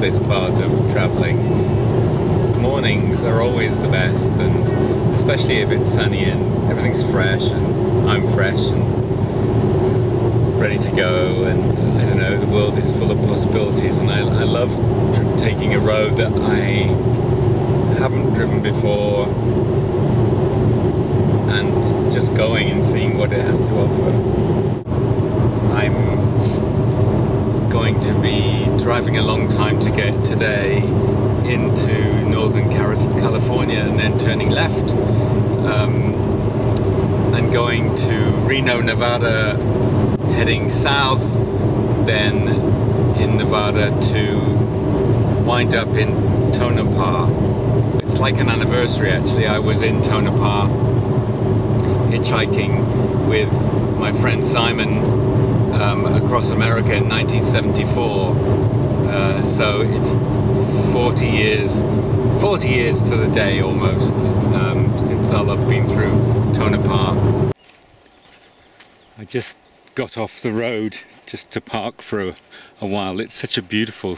this part of travelling. The mornings are always the best, and especially if it's sunny and everything's fresh and I'm fresh and ready to go, and I don't know, the world is full of possibilities, and I love taking a road that I haven't driven before and just going and seeing what it has to offer. I'm going to be driving a long time to get today into Northern California and then turning left and going to Reno, Nevada, heading south, then in Nevada to wind up in Tonopah. It's like an anniversary actually. I was in Tonopah hitchhiking with my friend Simon across America in 1974. So it's 40 years to the day almost since I've been through Tonopah. I just got off the road just to park for a while. It's such a beautiful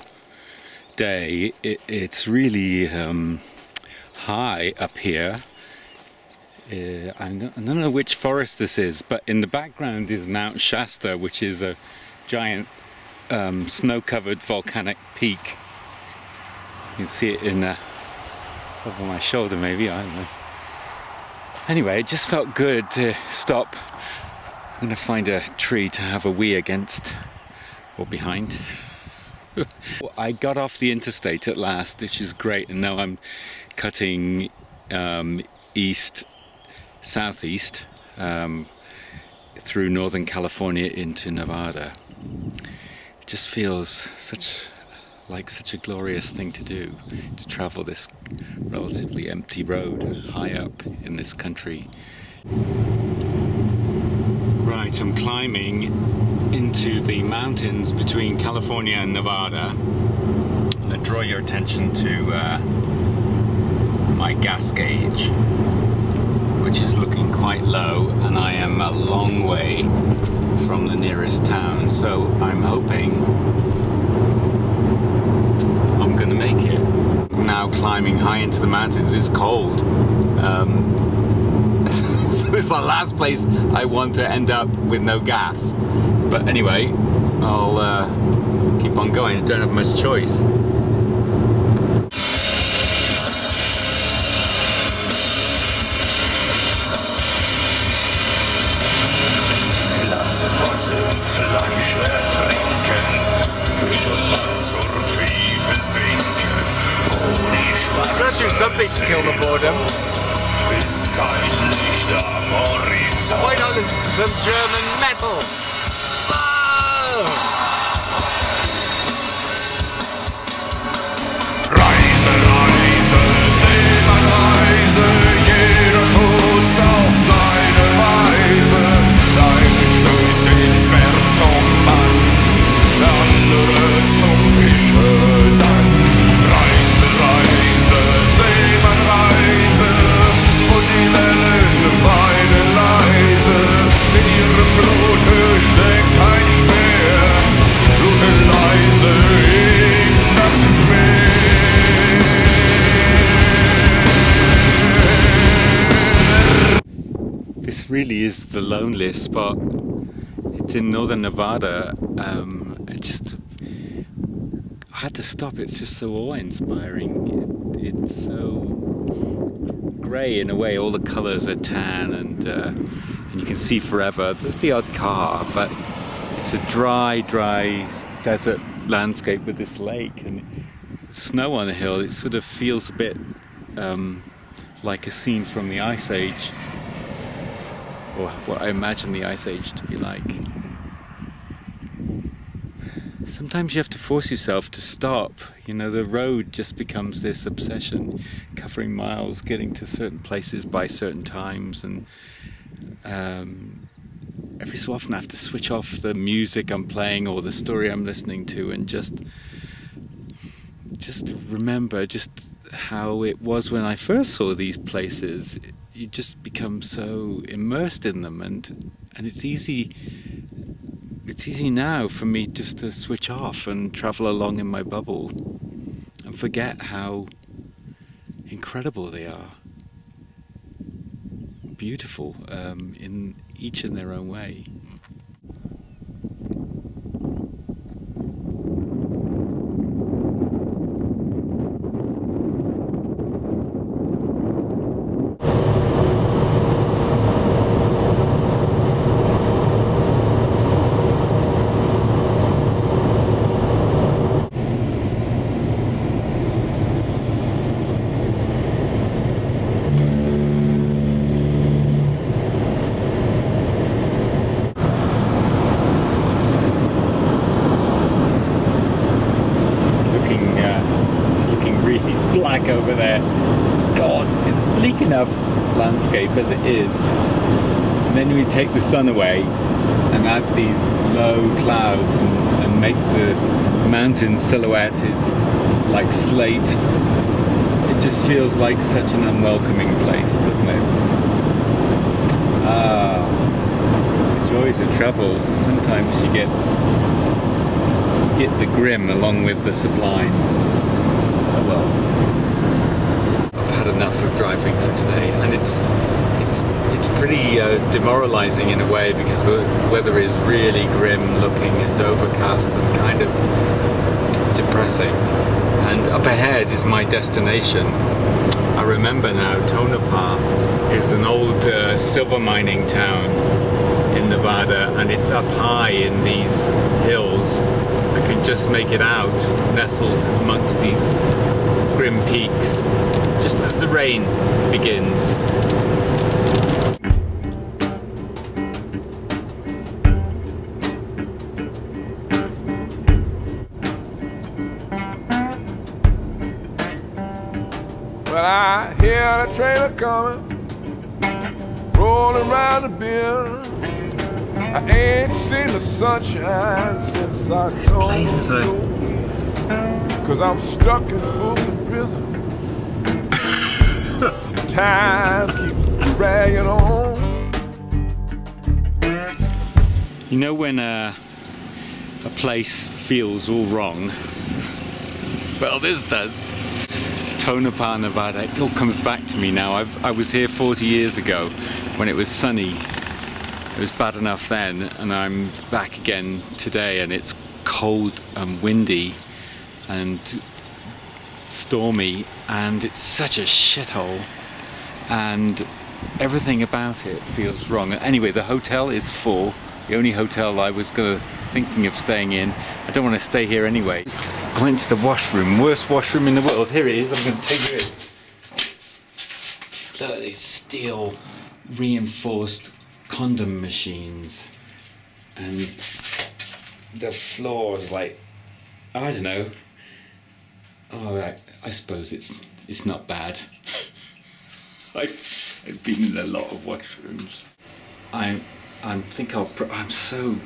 day. It's really high up here. I don't know which forest this is, but in the background is Mount Shasta, which is a giant snow-covered volcanic peak. You can see it over my shoulder maybe, I don't know. Anyway, it just felt good to stop. I'm going to find a tree to have a wee against, or behind. I got off the interstate at last, which is great, and now I'm cutting southeast through Northern California into Nevada. It just feels like such a glorious thing to do, to travel this relatively empty road high up in this country. Right, I'm climbing into the mountains between California and Nevada. I draw your attention to my gas gauge, which is looking quite low, and I am a long way from the nearest town, so I'm hoping I'm gonna make it. Now climbing high into the mountains is cold. So it's the last place I want to end up with no gas. But anyway, I'll keep on going. I don't have much choice. Fleisch ertrinken, Fisch und Mann zur Tiefe sinken. Let's do something to kill the boredom. Ist kein Licht am Horizont. Why not listen to some German metal? Reise, Reise, Seemann-Reise, jeder tut's auf seine Weise. Deine stößt den Schwert zum Mann, der andere zum Fische dann. Reise, Reise, Seemann-Reise, und die Wellen weinen leise. In ihrem Blute steckt ein Speer, blutet leise in das Meer. This really is the loneliest spot. It's in northern Nevada. I had to stop. It's just so awe-inspiring. It's so grey in a way. All the colours are tan, and you can see forever. There's the odd car, but it's a dry desert landscape with this lake and snow on the hill. It sort of feels a bit like a scene from the Ice Age, or what I imagine the Ice Age to be like. Sometimes you have to force yourself to stop. You know, the road just becomes this obsession, covering miles, getting to certain places by certain times, and every so often I have to switch off the music I'm playing or the story I'm listening to and just remember just how it was when I first saw these places. You just become so immersed in them, and it's easy now for me just to switch off and travel along in my bubble. and forget how incredible they are. Beautiful, in each in their own way. Black over there. God, it's bleak enough landscape as it is. And then we take the sun away and add these low clouds and make the mountains silhouetted like slate. It just feels like such an unwelcoming place, doesn't it? Ah, the joys of travel. Sometimes you get the grim along with the sublime. Oh well. Enough of driving for today, and it's pretty demoralizing in a way, because the weather is really grim looking and overcast and kind of depressing, and up ahead is my destination. I remember now, Tonopah is an old silver mining town in Nevada, and it's up high in these hills. I can just make it out, nestled amongst these grim peaks, just as the rain begins. Well, I hear the trailer coming, rolling around the bend. I ain't seen the sunshine since I don't know when, 'cause I'm stuck in Folsom Prison. Time keeps dragging on. You know when a place feels all wrong? Well, this does. Tonopah, Nevada, it all comes back to me now. I was here 40 years ago when it was sunny. It was bad enough then, and I'm back again today, and it's cold and windy and stormy, and it's such a shithole, and everything about it feels wrong. Anyway, the hotel is full, the only hotel I was thinking of staying in. I don't want to stay here anyway. I went to the washroom, worst washroom in the world. Here it is, I'm going to take you in. Look at these steel reinforced condom machines, and the floor is like, I don't know. Oh, I suppose it's not bad. I've been in a lot of washrooms. I'm so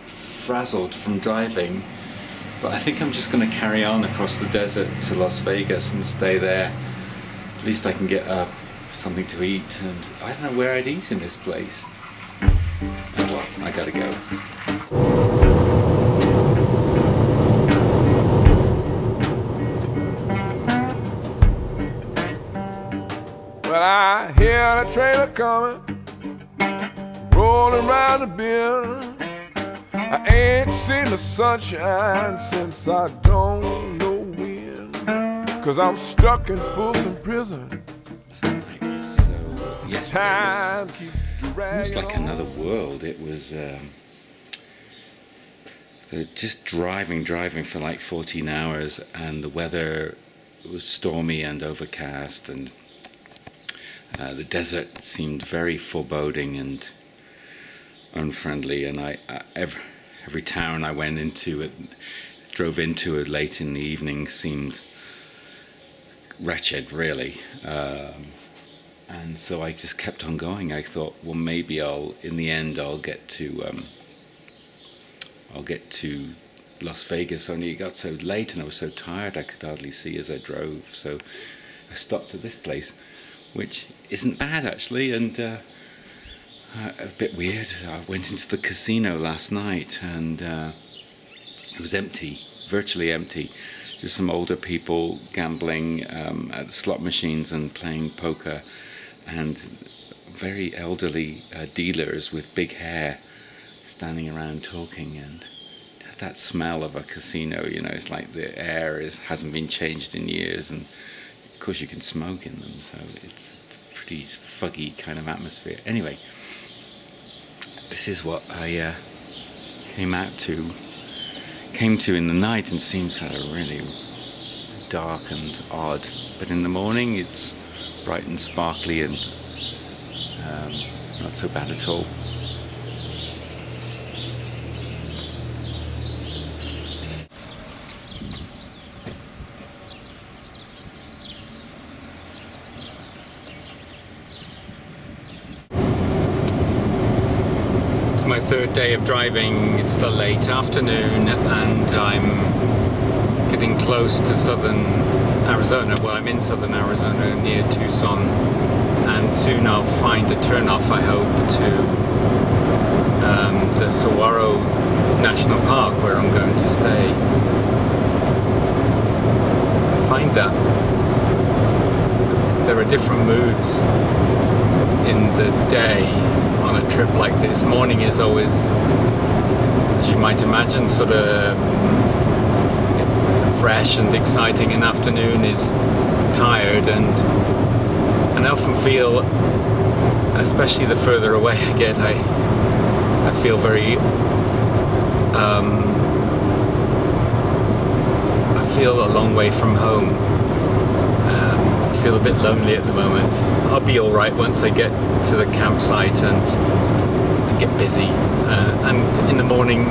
frazzled from driving, but I think I'm just going to carry on across the desert to Las Vegas and stay there. At least I can get something to eat, and I don't know where I'd eat in this place. Oh well, I gotta go. Well, I hear the trailer coming, rolling around the bend. I ain't seen the sunshine since I don't know when, 'cause I'm stuck in Folsom Prison. Time keeps dragging. It was like another world. It was just driving for like 14 hours, and the weather was stormy and overcast, and the desert seemed very foreboding and unfriendly, and every town I went into, drove into it late in the evening, seemed wretched, really. And so I just kept on going. I thought, well, maybe in the end I'll get to Las Vegas, only it got so late and I was so tired I could hardly see as I drove. So I stopped at this place, which isn't bad actually, and a bit weird. I went into the casino last night, and it was empty, virtually empty. just some older people gambling at the slot machines and playing poker, and very elderly dealers with big hair standing around talking, and that smell of a casino, you know, it's like the air hasn't been changed in years, and of course you can smoke in them, so it's a pretty foggy kind of atmosphere. Anyway, this is what I came to in the night, and seems really dark and odd, but in the morning it's bright and sparkly and not so bad at all. It's my third day of driving. It's the late afternoon and I'm getting close to southern Arizona. Well, I'm in southern Arizona near Tucson, and soon I'll find a turnoff, I hope, to the Saguaro National Park, where I'm going to stay. I find that there are different moods in the day on a trip like this. Morning is always, as you might imagine, sort of fresh and exciting, and afternoon is tired, and I often feel, especially the further away I get, I feel very I feel a long way from home. I feel a bit lonely at the moment. I'll be alright once I get to the campsite and get busy, and in the morning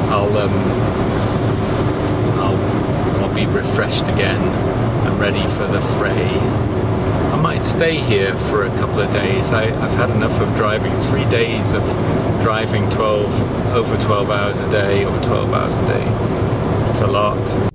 I'll be refreshed again and ready for the fray. I might stay here for a couple of days. I've had enough of driving. 3 days of driving over 12 hours a day, or 12 hours a day. It's a lot.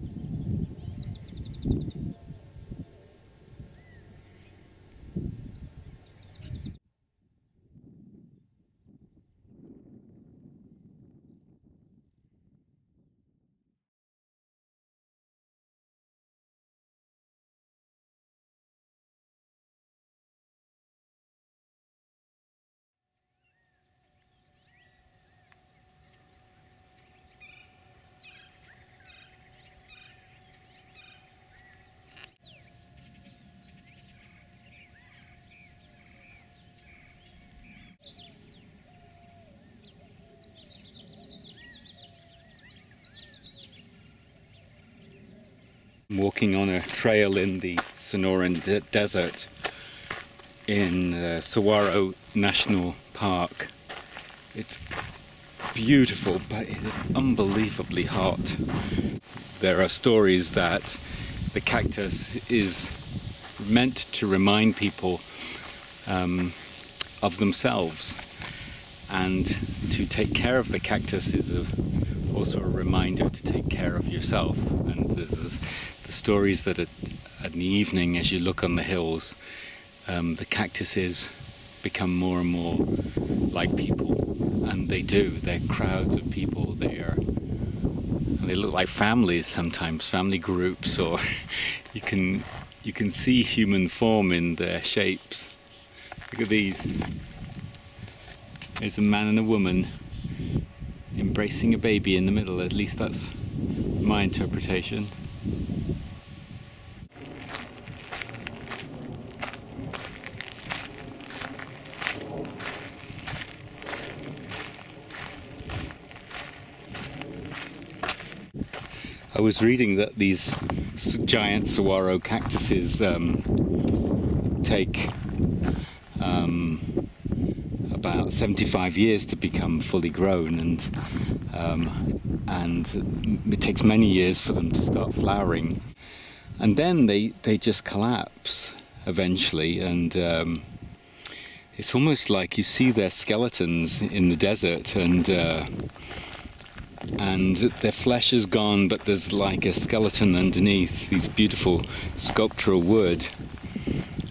Walking on a trail in the Sonoran Desert in the Saguaro National Park. It's beautiful, but it is unbelievably hot. There are stories that the cactus is meant to remind people of themselves, and to take care of the cactus is also a reminder to take care of yourself. And there's the stories that at the evening, as you look on the hills, the cactuses become more and more like people, and they do. They're crowds of people. They look like families sometimes, family groups, or you can see human form in their shapes. Look at these. There's a man and a woman embracing a baby in the middle. At least that's my interpretation. I was reading that these giant saguaro cactuses take about 75 years to become fully grown, and it takes many years for them to start flowering, and then they just collapse eventually, and it's almost like you see their skeletons in the desert, and their flesh is gone, but there's like a skeleton underneath, these beautiful sculptural wood,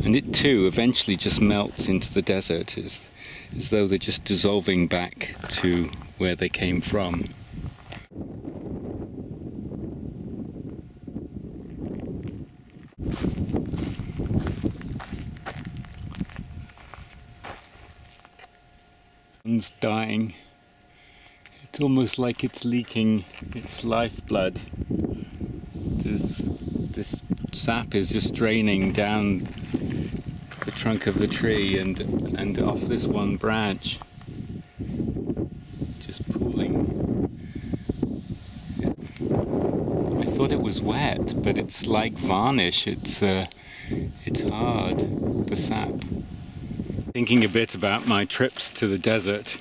and it too eventually just melts into the desert, as though they're just dissolving back to where they came from. one's dying. It's almost like it's leaking its lifeblood. This sap is just draining down the trunk of the tree and off this one branch, just pooling. I thought it was wet, but it's like varnish. It's hard, the sap. Thinking a bit about my trips to the desert,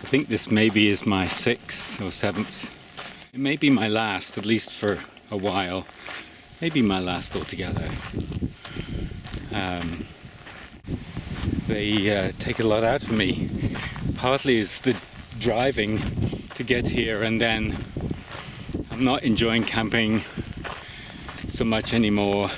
I think this maybe is my 6th or 7th. It may be my last, at least for a while. Maybe my last altogether. They take a lot out of me. Partly is the driving to get here, and then I'm not enjoying camping so much anymore.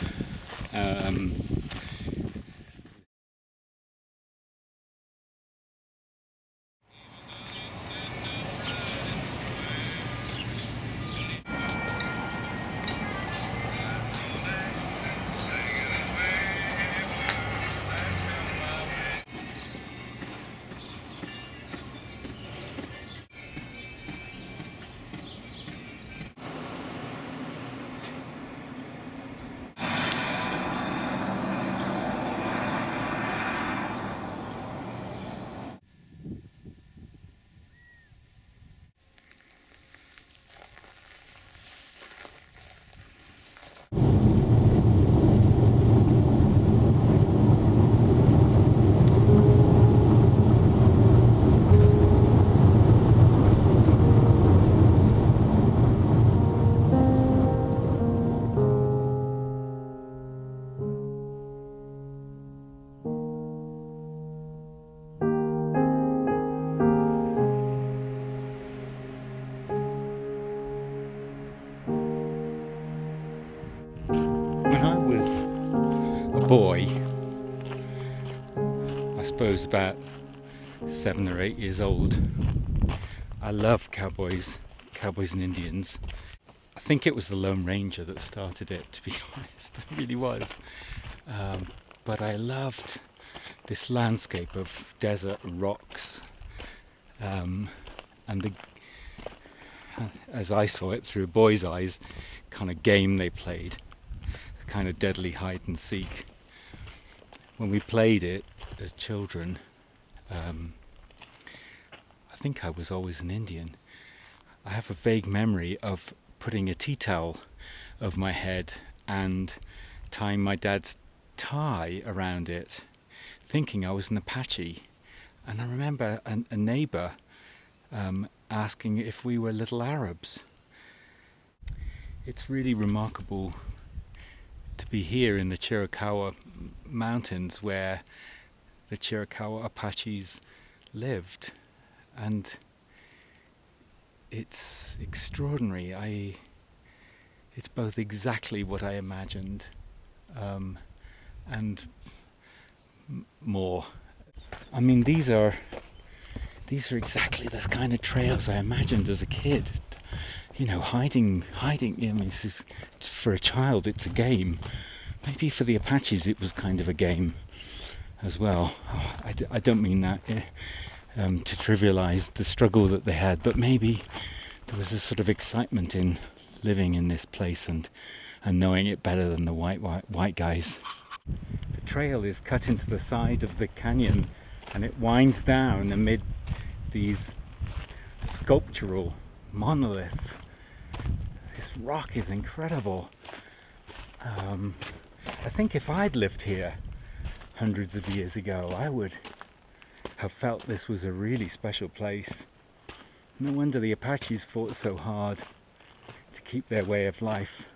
When I was a boy, I suppose about 7 or 8 years old, I loved cowboys and Indians. I think it was the Lone Ranger that started it, to be honest. It really was. But I loved this landscape of desert and rocks, and as I saw it through a boy's eyes, kind of game they played. Kind of deadly hide and seek. When we played it as children, I think I was always an Indian. I have a vague memory of putting a tea towel over my head and tying my dad's tie around it, thinking I was an Apache. And I remember a neighbour asking if we were little Arabs. It's really remarkable to be here in the Chiricahua Mountains, where the Chiricahua Apaches lived, and it's extraordinary. It's both exactly what I imagined and more. I mean, these are exactly the kind of trails I imagined as a kid. You know, hiding. I mean, this is, for a child, it's a game. Maybe for the Apaches it was kind of a game as well. I don't mean that to trivialize the struggle that they had, but maybe there was a sort of excitement in living in this place and knowing it better than the white guys. The trail is cut into the side of the canyon, and it winds down amid these sculptural monoliths. This rock is incredible. I think if I'd lived here hundreds of years ago, I would have felt this was a really special place. No wonder the Apaches fought so hard to keep their way of life.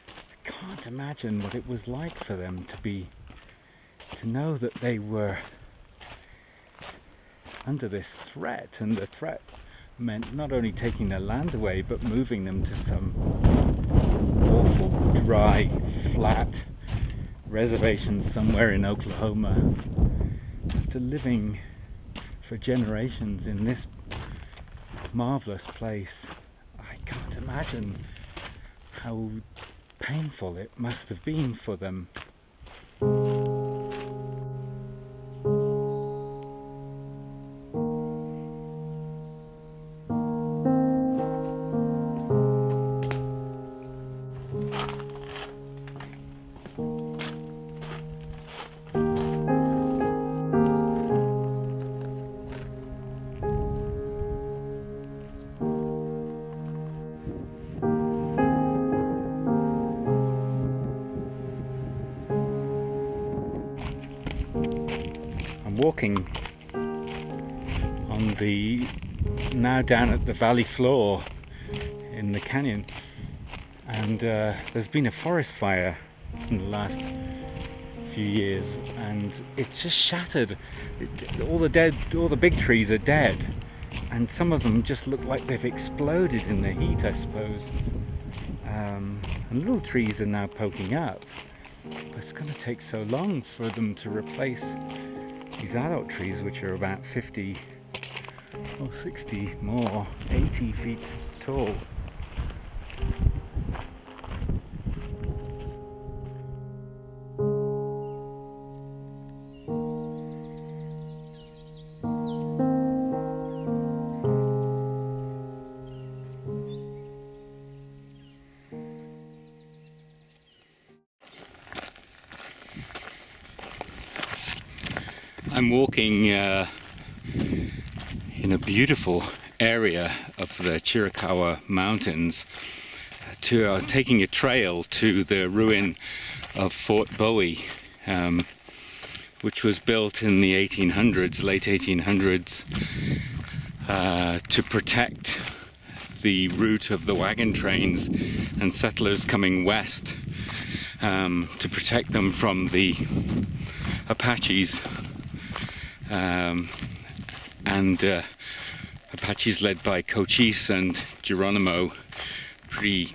I can't imagine what it was like for them to know that they were under this threat, and the threat meant not only taking their land away, but moving them to some awful, dry, flat reservation somewhere in Oklahoma. After living for generations in this marvelous place, I can't imagine how painful it must have been for them. walking on the, now down at the valley floor in the canyon, and there's been a forest fire in the last few years, and it's just shattered. All the big trees are dead, and some of them just look like they've exploded in the heat, I suppose. And little trees are now poking up, but it's going to take so long for them to replace these adult trees, which are about 50 or 60 more, 80 feet tall. I'm walking in a beautiful area of the Chiricahua Mountains, taking a trail to the ruin of Fort Bowie, which was built in the 1800s, late 1800s, to protect the route of the wagon trains and settlers coming west, to protect them from the Apaches. Apaches led by Cochise and Geronimo, pretty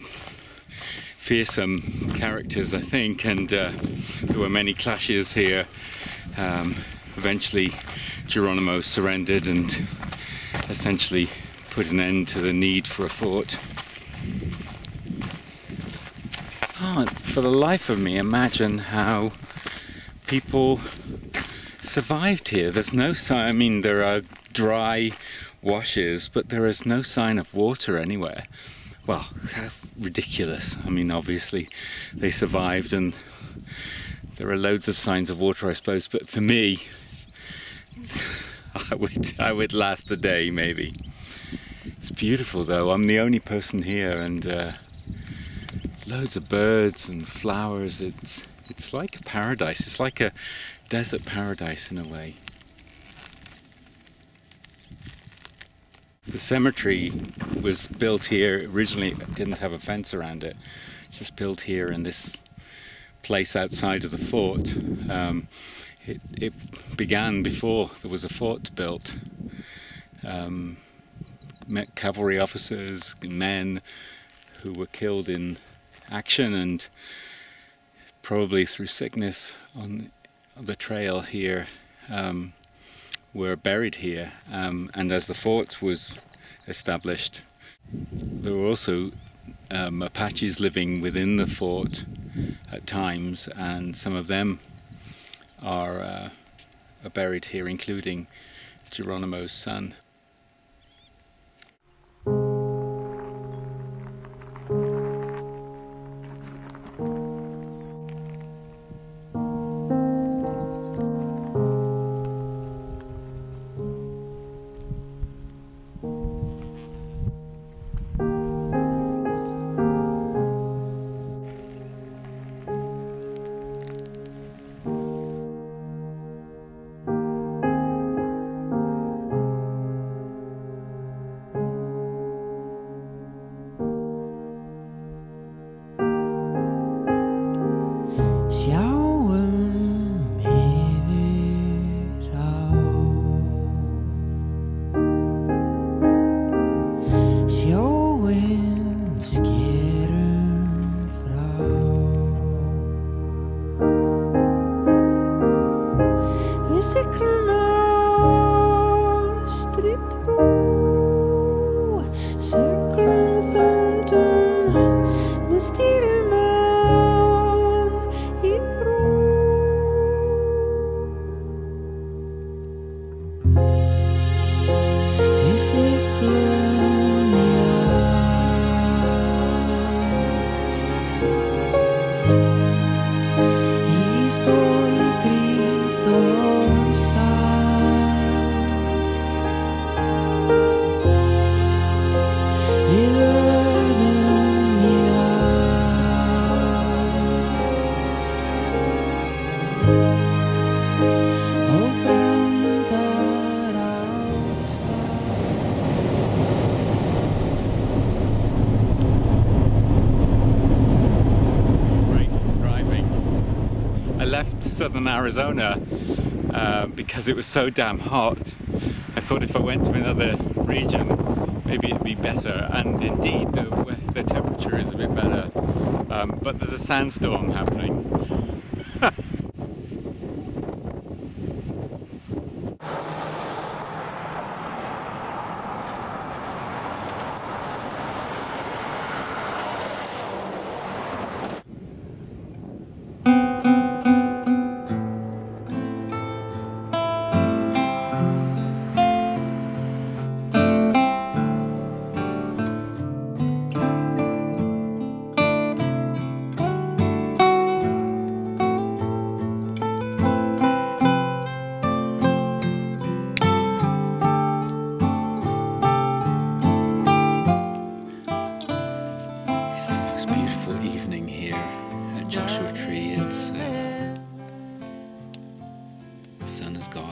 fearsome characters, I think, and there were many clashes here. Eventually Geronimo surrendered and essentially put an end to the need for a fort. Can't for the life of me imagine how people survived here. There's no sign, I mean, there are dry washes, but there is no sign of water anywhere. Well, how ridiculous. I mean, obviously they survived and there are loads of signs of water, I suppose, but for me, I would last a day maybe. It's beautiful though. I'm the only person here, and loads of birds and flowers. It's like a paradise. It's like a desert paradise in a way. The cemetery was built here originally. It didn't have a fence around it. It's just built here in this place outside of the fort. It began before there was a fort built. Cavalry officers, men who were killed in action and probably through sickness on the trail here were buried here, and as the fort was established, there were also Apaches living within the fort at times, and some of them are buried here, including Geronimo's son. to southern Arizona because it was so damn hot. I thought if I went to another region, maybe it'd be better, and indeed the temperature is a bit better, but there's a sandstorm happening.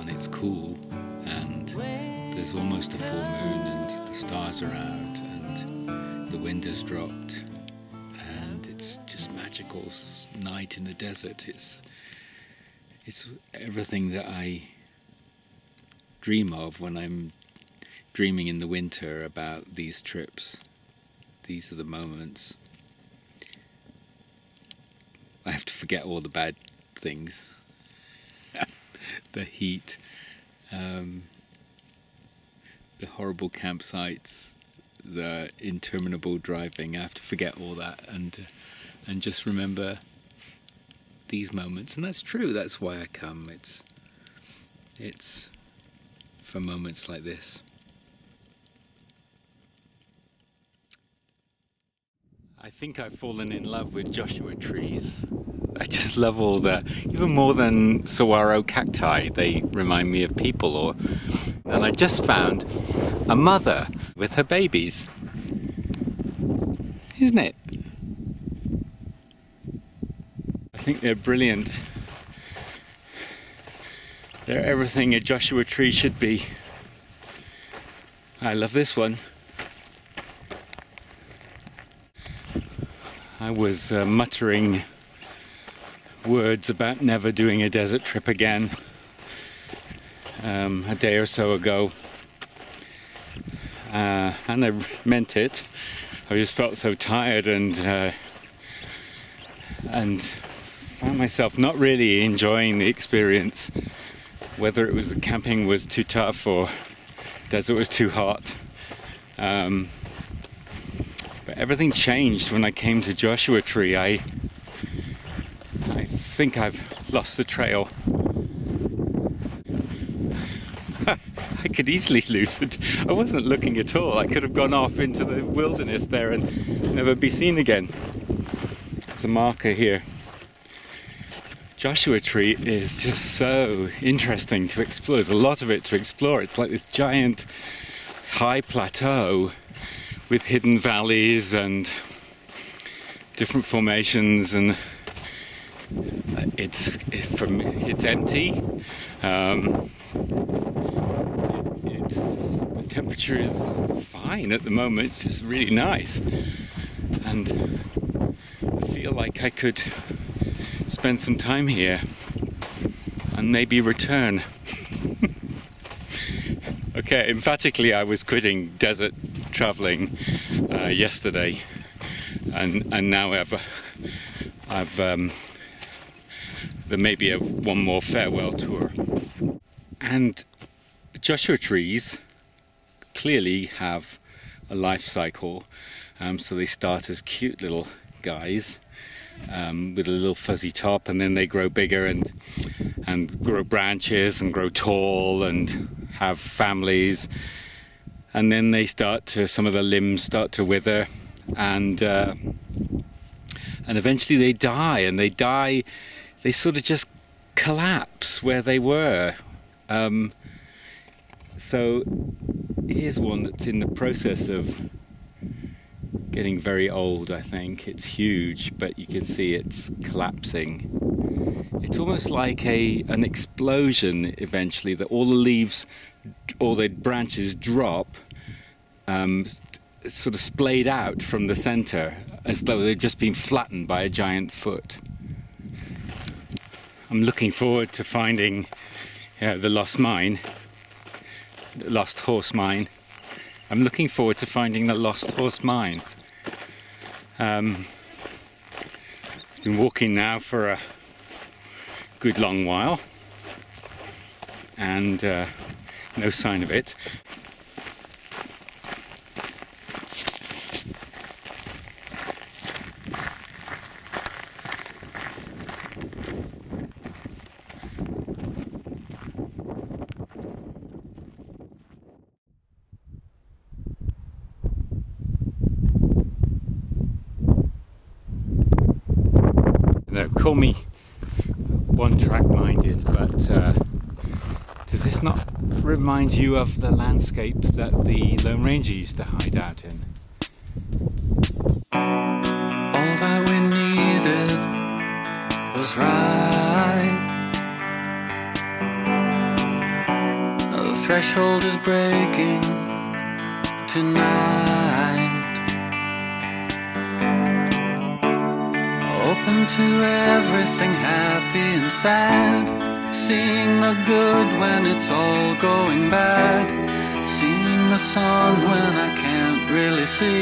It's cool, and there's almost a full moon, and the stars are out, and the wind has dropped, and it's just magical night in the desert. It's everything that I dream of when I'm dreaming in the winter about these trips. These are the moments. I have to forget all the bad things. The heat, the horrible campsites, the interminable driving. I have to forget all that and just remember these moments. And that's true. That's why I come. It's for moments like this. I think I've fallen in love with Joshua trees. I just love all even more than saguaro cacti, they remind me of people. And I just found a mother with her babies. Isn't it? I think they're brilliant. They're everything a Joshua tree should be. I love this one. I was muttering words about never doing a desert trip again a day or so ago, and I meant it. I just felt so tired and found myself not really enjoying the experience, whether it was the camping was too tough or desert was too hot. But everything changed when I came to Joshua Tree. I think I've lost the trail. I could easily lose it. I wasn't looking at all. I could have gone off into the wilderness there and never be seen again. There's a marker here. Joshua Tree is just so interesting to explore. There's a lot of it to explore. It's like this giant high plateau with hidden valleys and different formations, and it's empty. The temperature is fine at the moment. It's just really nice, and I feel like I could spend some time here and maybe return. Okay, emphatically I was quitting desert traveling yesterday, and now there may be one more farewell tour. And Joshua trees clearly have a life cycle, so they start as cute little guys with a little fuzzy top, and then they grow bigger and grow branches and grow tall and have families, and then some of the limbs start to wither, and eventually they die, and they sort of just collapse where they were. So here's one that's in the process of getting very old, I think. It's huge, but you can see it's collapsing. It's almost like an explosion eventually, that all the leaves, all the branches drop, sort of splayed out from the center, as though they'd just been flattened by a giant foot. I'm looking forward to finding the lost mine, the lost horse mine. I'm looking forward to finding the lost horse mine. Been walking now for a good long while, and no sign of it. Call me one-track minded, but does this not remind you of the landscape that the Lone Ranger used to hide out in? All that we needed was right. The threshold is breaking tonight. Open to everything, happy and sad. Seeing the good when it's all going bad. Seeing the sun when I can't really see.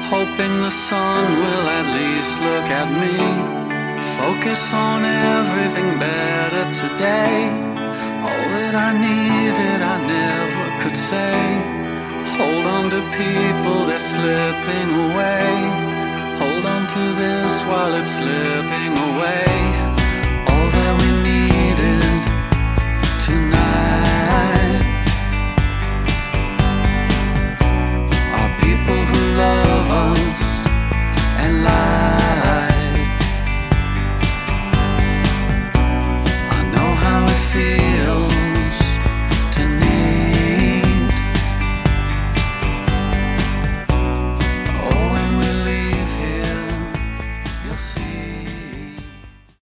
Hoping the sun will at least look at me. Focus on everything better today. All that I needed I never could say. Hold on to people that's slipping away. Hold on to this while it's slipping away.